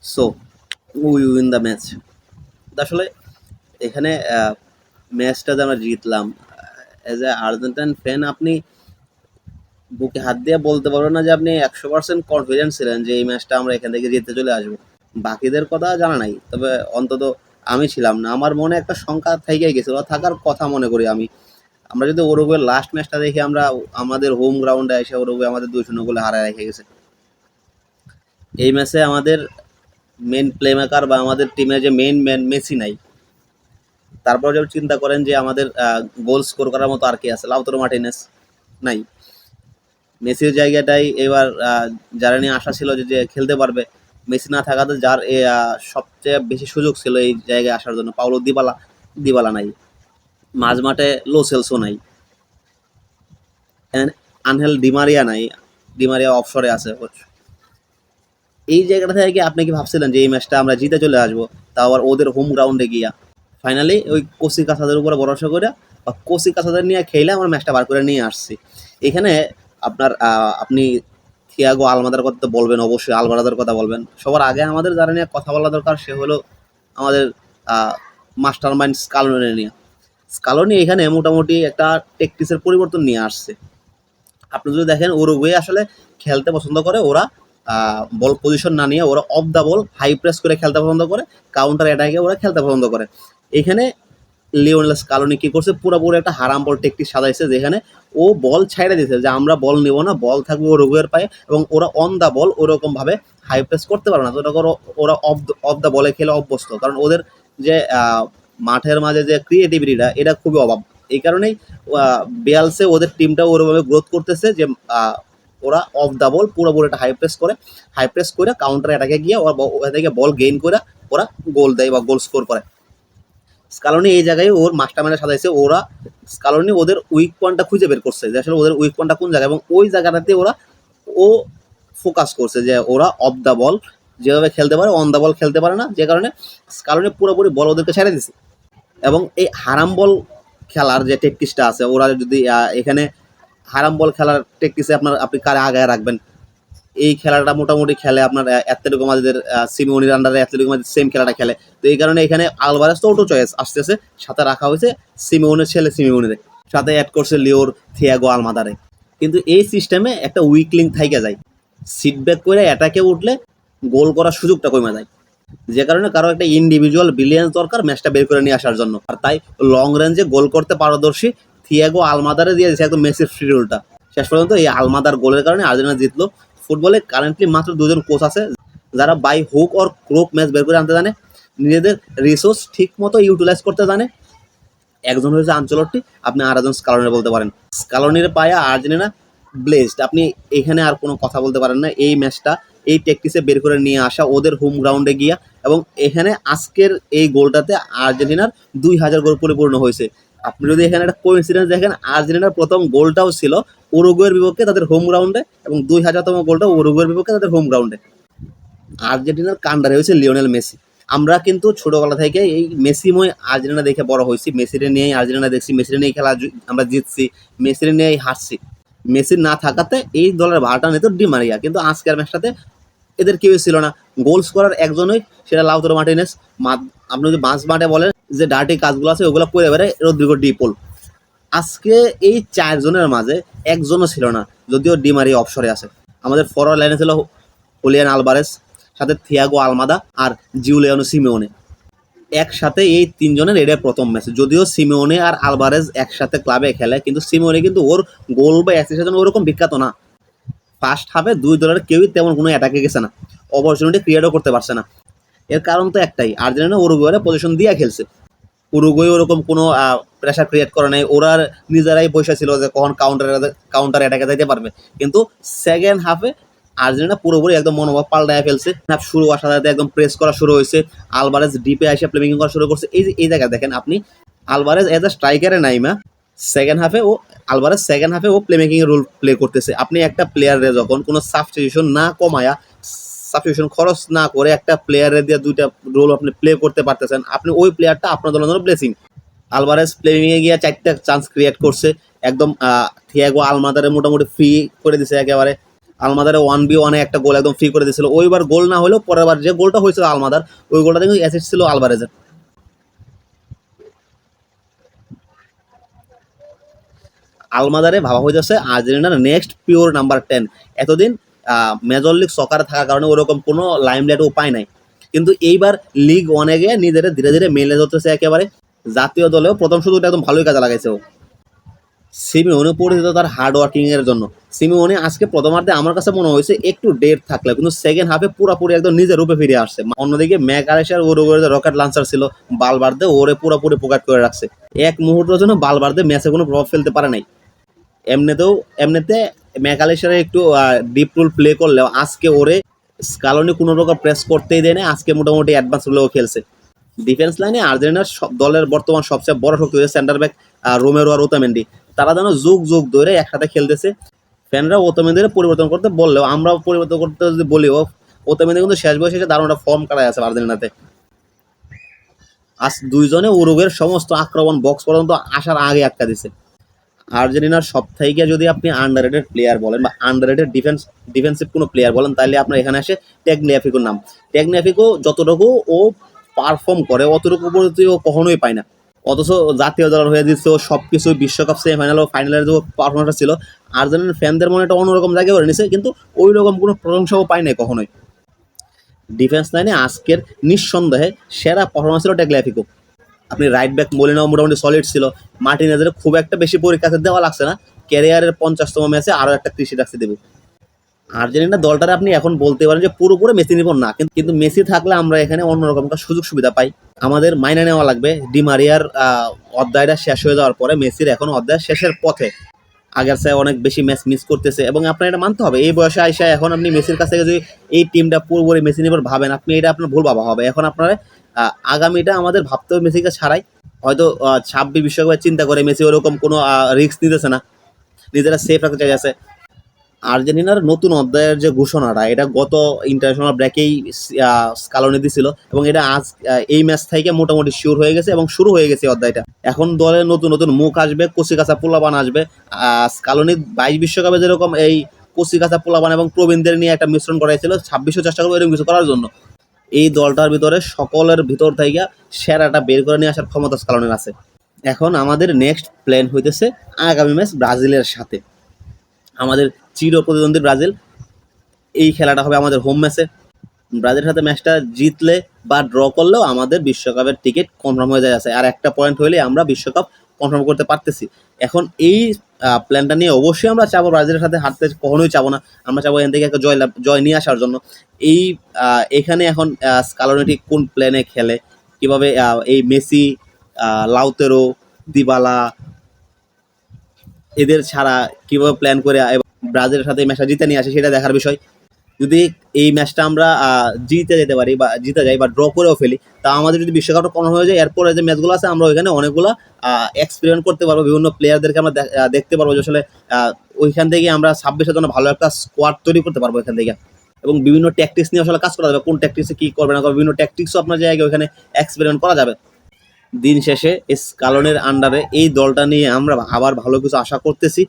So we win the match. আসলে এখানে ম্যাচটা যে আমরা জিতলাম, অ্যাজ এ আর্জেন্টাইন ফ্যান আপনি বুকে হাত দিয়ে বলতে পারবেন না যে আপনি 100% কনফিডেন্ট ছিলেন যে এই ম্যাচটা আমরা এখান থেকে জিতে চলে আসবো। বাকিদের কথা জানা নাই, তবে অন্তত আমি ছিলাম না। আমার মনে একটা শঙ্কা থেকেই গেছিল, থাকার কথা মনে করি আমি। আমরা যদি উরুগুয়ের লাস্ট ম্যাচটা দেখি, আমরা আমাদের হোম গ্রাউন্ডে এসে উরুগুয়ে আমাদের 2-0 গোলে হারায় রেখে গেছে। এই ম্যাচে আমাদের মেন প্লেমেকার বা আমাদের টিমের যে মেইন ম্যান মেসি নাই। তারপর যদি চিন্তা করেন যে আমাদের গোল স্কোর করার মতো আর কে আছে, লাউতারো মার্টিনেজ নাই। মেসির জায়গাটাই এবার যারা নিয়ে আশা ছিল যে খেলতে পারবে, মেসি না থাকাতে যার সবচেয়ে বেশি সুযোগ ছিল এই জায়গায় আসার জন্য, পাওলো দিবালা। দিবালা নাই, মাঝ মাঠে লো সেলসও নাই, আনহেল ডিমারিয়া নাই, ডিমারিয়া অফশরে আছে। এই জায়গাটা থেকে কি আপনি কি ভাবছিলেন যে এই ম্যাচটা আমরা জিতে চলে আসবো, তাও আবার ওদের হোম গ্রাউন্ডে গিয়া? ফাইনালি ওই কোসি কাসাদের উপরে ভরসা করে বা কোসি কাসাদের নিয়ে খেলে আমরা ম্যাচটা বার করে নিয়ে আসছি। এখানে আপনার আপনি থিয়াগো আলমাদার কথা তো বলবেন, অবশ্যই আলভারাজের কথা বলবেন। সবার আগে আমাদের যারা নিয়ে কথা বলা দরকার সে হলো আমাদের মাস্টার মাইন্ড স্কালোনি নিয়ে। স্কালোনি এখানে মোটামুটি একটা টেকটিক্সের পরিবর্তন নিয়ে আসছে। আপনি যদি দেখেন উরুগুয়ে আসলে খেলতে পছন্দ করে, ওরা বল পজিশন না নিয়ে ওরা off the ball high press করে খেলতে পছন্দ করে, কাউন্টার অ্যাটাকে ওরা খেলতে পছন্দ করে। এখানে লিওনেল স্কালোনি কি করছে, পুরোপুরি একটা হারাম বল টেকটিক সাজাইছে, যেখানে ও বল ছাইড়ে দিয়েছে যে আমরা বল নেব না, বল থাকবে উরুগুয়ের পায়ে, এবং ওরা অন দ্য বল ওরকম ভাবে হাই প্রেস করতে পারে না। তো ওরা অফ দ্য বলে খেলে অভ্যস্ত, কারণ ওদের যে মাঠের মাঝে যে ক্রিয়েটিভিটিটা এটা খুবই অভাব। এই কারণেই বেয়ালসে ওদের টিমটা ওরভাবে গ্রোথ করতেছে যে ওরা অফ দ্য বল পুরোপুরি একটা হাই প্রেস করে কাউন্টার অ্যাটাকে গিয়ে ওরা থেকে বল গেইন করে ওরা গোল দেয় বা গোল স্কোর করে। স্কালোনি এই জায়গায় ওর মাস্টার মাইন্ড সাজাইছে, ওরা স্কালোনি ওদের উইক পয়েন্টটা খুঁজে বের করছে যে আসলে ওদের উইক পয়েন্টটা কোন জায়গায়, এবং ওই জায়গাটাতে ও ফোকাস করছে যে ওরা অফ দ্য বল যেভাবে খেলতে পারে অন দ্য বল খেলতে পারে না, যে কারণে স্কালোনি পুরোপুরি বল ওদেরকে ছেড়ে দিছে। এবং এই হারাম বল খেলার যে টেকটিক্সটা আছে, ওরা যদি এখানে হারাম বল খেলার টেকটিক্সে আপনি কারে আগায় রাখবেন, এই খেলাটা মোটামুটি খেলে আপনার অ্যাথলেটিকো মাদ্রিদের সিমিওনির আন্ডারে অ্যাথলেটিকো মাদ্রিদ সেম খেলাটা খেলে। তো এই কারণে এখানে আলভারেজ তো অটো চয়েস আসতেছে, সাথে রাখা হয়েছে সিমিওনের ছেলে সিমিওনের, সাথে অ্যাড করছে লিওর থিয়াগো আলমাদারে। কিন্তু এই সিস্টেমে একটা উইক লিঙ্ক থাইকা যায়, সিটব্যাক করে অ্যাটাকে উঠলে গোল করার সুযোগটা কমে যায়, যে কারণে কারো একটা ইন্ডিভিজুয়াল ব্রিলিয়েন্স দরকার ম্যাচটা বের করে নিয়ে আসার জন্য। আর তাই লং রেঞ্জে গোল করতে পারদর্শী থিয়াগো আলমাদারে দিয়ে দিয়েছে একদম মেসির ফ্রি রোলটা। শেষ পর্যন্ত এই আলমাদার গোলের কারণে আর্জেন্টিনা জিতলো। ফুটবলে কারেন্টলি মাত্র দুজন কোচ আছে যারা বাই হুক অর ক্রোক ম্যাচ বের করে আনতে জানে, নিজেদের রিসোর্স ঠিক মতো ইউটিলাইজ করতে জানে। একজন হয়েছে আনচেলত্তি, আপনি আর একজন স্কালোনি বলতে পারেন। স্কালোনির পায়ে আর্জেন্টিনা ব্লেসড, আপনি এখানে আর কোনো কথা বলতে পারেন না। এই ম্যাচটা এই টেকটিক্সে বের করে নিয়ে আসা ওদের হোম গ্রাউন্ডে গিয়া, এবং এখানে আজকের এই গোলটাতে আর্জেন্টিনার 2000 গোল পরিপূর্ণ হয়েছে। আপনি যদি এখানে একটা কোইন্সিডেন্স দেখেন, আর্জেন্টিনার প্রথম গোলটাও ছিল উরুগুয়ের বিপক্ষে তাদের হোম গ্রাউন্ডে, এবং 2000তম গোলটা উরুগুয়ের বিপক্ষে তাদের হোম গ্রাউন্ডে। আর্জেন্টিনার কান্ডারে হয়েছে লিওনেল মেসি। আমরা কিন্তু ছোটবেলা থেকে এই মেসিময় আর্জেন্টিনা দেখে বড় হয়েছি, মেসিরে নিয়েই আর্জেন্টিনা দেখছি, মেসিরে নিয়েই খেলা আমরা জিতছি, মেসিরে নিয়েই হারছি। মেসির না থাকাতে এই দলের ভাড়াটা নিত ডি মারিয়া, কিন্তু আজকের ম্যাচটাতে এদের কেউ ছিল না। গোল স্কোরার একজনই, সেটা লাউতারো মার্টিনেজ। আপনি যদি মাঝ মাঠে বলেন যে ডার্টি কাজগুলো আছে ওগুলো করে বেড়ে রদ্রিগো ডি পল। আজকে এই চারজনের মাঝে একজনও ছিল না, যদিও ডি মারিয়া অফশরে আছে। আমাদের ফরওয়ার্ড লাইনে ছিল হুলিয়ান আলভারেজ, সাথে থিয়াগো আলমাদা আর জিউলিয়ানো সিমিওনে। একসাথে এই তিনজনের এটা প্রথম ম্যাচ, যদিও সিমিওনে আর আলভারেজ একসাথে ক্লাবে খেলে, কিন্তু সিমিওনে কিন্তু ওর গোল বা অ্যাসিস্টের জন্য ওরকম বিখ্যাত না। ফার্স্ট হাফে দুই দলের কেউই তেমন কোনো অ্যাটাকে গেছে না, অপরচুনিটি ক্রিয়েটও করতে পারছে না। এর কারণ তো একটাই, আর্জেন্টিনা উরুগুয়ের পজিশন দিয়ে খেলছে। উরুগুয়ে ওরকম কোনো প্রেশার ক্রিয়েট করে নাই, ওরা নিজেরাই বসে ছিল যে কখন কাউন্টার অ্যাটাকে যেতে পারবে। কিন্তু সেকেন্ড হাফে আর্জেন্টিনা পুরোপুরি একদম মনোভাব পাল্টায় ফেলছে। হাফ শুরু হওয়ার সাথে একদম প্রেস করা শুরু হয়েছে, আলভারেজ ডিপে এসে প্লেমিং করা শুরু করছে। এই জায়গায় দেখেন আপনি, আলভারেজ এজ এ স্ট্রাইকারে নাইমা সেকেন্ড হাফে ও প্লেমেকিং এর রোল প্লে করতেছে। আপনি একটা প্লেয়ারে যখন কোনো সাবস্টিটিউশন না কমায়া, সাবস্টিটিউশন খরচ না করে একটা প্লেয়ারের দিয়ে দুইটা রোল আপনি প্লে করতে পারতেছেন, আপনি ওই প্লেয়ারটা আপনার দলের জন্য ব্লেসিং। আলভারেজ প্লেমিংয়ে গিয়ে 4টা চান্স ক্রিয়েট করছে, একদম থিয়াগো আলমাদারে মোটামুটি ফ্রি করে দিছে একেবারে। আলমাদারে 1v1 একটা গোল একদম ফ্রি করে দিয়েছিল, ওইবার গোল না হলেও পরের বার যে গোলটা হয়েছিল আলমাদার, ওই গোলটা কিন্তু অ্যাসিস্ট ছিল আলভারেজের। আলমাদারে ভাবা হইতেছে আর্জেন্টিনার নেক্সট পিওর নাম্বার 10। এতদিন মেজর লিগ সকারে থাকার কারণে ওরকম কোনো লাইমলাইট উপায় নাই, কিন্তু এইবার লিগ ওয়ানে গিয়ে নিজেরা ধীরে ধীরে মেলে ধরতেছে একেবারে। জাতীয় দলেও প্রথম শুধুটা একদম ভালোই কাজে লাগাইছে ও। সিমিওনে পরিচিত তার হার্ড ওয়ার্কিং এর জন্য। সিমিওনে আজকে প্রথমার্ধে আমার কাছে মনে হয়েছে একটু ডেট থাকলে কিন্তু সেকেন্ড হাফে পুরোপুরি একদম নিজের রূপে ফিরে আসছে। অন্যদিকে ম্যাকালেসার ওর রকেট লাঞ্চার ছিল, বালবার্দে ওরে পুরোপুরি পকেট করে রাখছে। এক মুহূর্তের জন্য বালবার্দে ম্যাচে কোনো প্রভাব ফেলতে পারে নাই। এমনিতে ম্যাকালেসারে একটু ডিপ রুল প্লে করলেও আজকে ওরে স্কালোনি কোনো প্রকার প্রেস করতেই দেয় না, আজকে মোটামুটি অ্যাডভান্স রুলেও খেলছে। ডিফেন্স লাইনে আর্জেন্টিনার দলের বর্তমান সবচেয়ে বড় শক্তি হচ্ছে সেন্টার ব্যাক রোমেরো আর ওতামেন্ডি। তারা যেন যুগ ধরে একসাথে খেলতেছে। ফ্যানরা ওতামেন্ডির পরিবর্তন করতে বললেও, আমরা পরিবর্তন করতে যদি বলিও, ওতামেন্ডি কিন্তু শেষ বয়সে এসে দারুণ একটা ফর্ম কাটায় আছে আর্জেন্টিনাতে। আজ দুইজনে উরুগুয়ের সমস্ত আক্রমণ বক্স পর্যন্ত আসার আগে আটকা দিছে। আর্জেন্টিনার সবথেকে যদি আপনি আন্ডাররেটেড প্লেয়ার বলেন বা আন্ডাররেটেড ডিফেন্সিভ কোনো প্লেয়ার বলেন, তাহলে আপনার এখানে আসে টেগনিয়াফিকোর নাম। টেগনিয়াফিকো যতটুকু ও পারফর্ম করে অতটুকু উপলব্ধি ও কখনোই পায় না। অথচ জাতীয় দলের হয়ে দিচ্ছে ও সব কিছু, বিশ্বকাপ সেমিফাইনাল ও ফাইনালের যে পারফরমেন্সটা ছিল, আর্জেন্টিনার ফ্যানদের মনে একটা অন্যরকম জায়গায় করে নিছে, কিন্তু ওই রকম কোনো প্রশংসাও পায় নাই কখনোই। ডিফেন্স লাইনে আজকের নিঃসন্দেহে সেরা পারফরমেন্স ছিল টেগনিয়াফিকো। আপনি রাইট ব্যাক মোলিনাও মোটামুটি সলিড ছিল। মার্টিনেজের খুব একটা বেশি পরীক্ষাতে দেওয়া লাগছে না, ক্যারিয়ারের 50তম ম্যাচে আরও একটা কৃষি রাখতে দেবে। আর্জেন্টিনা দলটারে আপনি এখন বলতে পারেন যে পুরোপুরি মেসি নির্ভর না, কিন্তু মেসি থাকলে আমরা এখানে অন্যরকম একটা সুযোগ সুবিধা পাই। আমাদের মাইনে নেওয়া লাগবে ডিমারিয়ার অধ্যায়টা শেষ হয়ে যাওয়ার পরে মেসির এখন অধ্যায় শেষের পথে। আগের চেয়ে অনেক বেশি ম্যাচ মিস করতেছে এবং আপনার এটা মানতে হবে। এই বয়সে আইসা এখন আপনি মেসির কাছ থেকে যদি এই টিমটা পুরোপুরি মেসি নির্ভর ভাবেন, আপনি এটা আপনার ভুল ভাবা হবে। এখন আপনার আগামীটা আমাদের ভাবতে হবে মেসিকে ছাড়াই। হয়তো 26 বিশ্বকাপের চিন্তা করে মেসি ওরকম কোনো রিস্ক নিতেছে না, নিজেরা সেফ রাখতে চাইছে। আর্জেন্টিনার নতুন অধ্যায়ের যে ঘোষণাটা, এটা গত ইন্টারন্যাশনাল ব্রেকেই স্কালোনি দিছিল এবং এটা আজ এই ম্যাচ থেকে মোটামুটি শিওর হয়ে গেছে এবং শুরু হয়ে গেছে অধ্যায়টা। এখন দলের নতুন নতুন মুখ আসবে, কচি-কাঁচা পোলাপান আসবে। স্কালোনি 22 বিশ্বকাপে যেরকম এই কচি-কাঁচা পোলাপান এবং প্রবীণদের নিয়ে একটা মিশ্রণ করাইছিল, 26ও চেষ্টা করবে এরকম কিছু করার জন্য। এই দলটার ভিতরে সকলের ভিতর থেকে সেরাটা বের করে নিয়ে আসার ক্ষমতা স্কালোনির আছে। এখন আমাদের নেক্সট প্ল্যান হইতেছে আগামী ম্যাচ ব্রাজিলের সাথে। আমাদের চির প্রতিদ্বন্দ্বী ব্রাজিল, এই খেলাটা হবে আমাদের হোম ম্যাচে। ব্রাজিলের সাথে ম্যাচটা জিতলে বা ড্র করলেও আমাদের বিশ্বকাপের টিকিট কনফার্ম হয়ে যায় আছে, আর একটা পয়েন্ট হইলে আমরা বিশ্বকাপ কনফার্ম করতে পারতেছি। এখন এই প্ল্যানটা নিয়ে অবশ্যই আমরা চাবো ব্রাজিলের সাথে হারতে কখনোই চাবো না, আমরা চাবো এখান থেকে একটা জয় নিয়ে আসার জন্য। এখানে এখন স্কালোনি কোন প্ল্যানে খেলে, কিভাবে এই মেসি, লাউতেরো, দিবালা এদের ছাড়া কিভাবে প্ল্যান করে ব্রাজিলের সাথে এই ম্যাচটা জিতে নিয়ে আসে, সেটা দেখার বিষয়। যদি এই ম্যাচটা আমরা জিতে যেতে পারি বা জিতে যাই বা ড্র করেও ফেলি, তা আমাদের যদি বিশ্বকাপটা কনফার্ম হয়ে যায়, এরপরে যে ম্যাচগুলো আছে আমরা ওইখানে অনেকগুলো এক্সপেরিমেন্ট করতে পারবো, বিভিন্ন প্লেয়ারদেরকে আমরা দেখতে পারবো যে আসলে ওইখান থেকে আমরা 26-এর জন্য ভালো একটা স্কোয়াড তৈরি করতে পারবো এখান থেকে। এবং বিভিন্ন ট্যাকটিক্স নিয়ে আসলে কাজ করা যাবে, কোন ট্যাকটিক্সে কী করবে না করবে, বিভিন্ন ট্যাকটিক্সও আপনার জায়গায় ওইখানে এক্সপেরিমেন্ট করা যাবে। দিন শেষে স্কালোনির আন্ডারে এই দলটা নিয়ে আমরা আবার ভালো কিছু আশা করতেছি।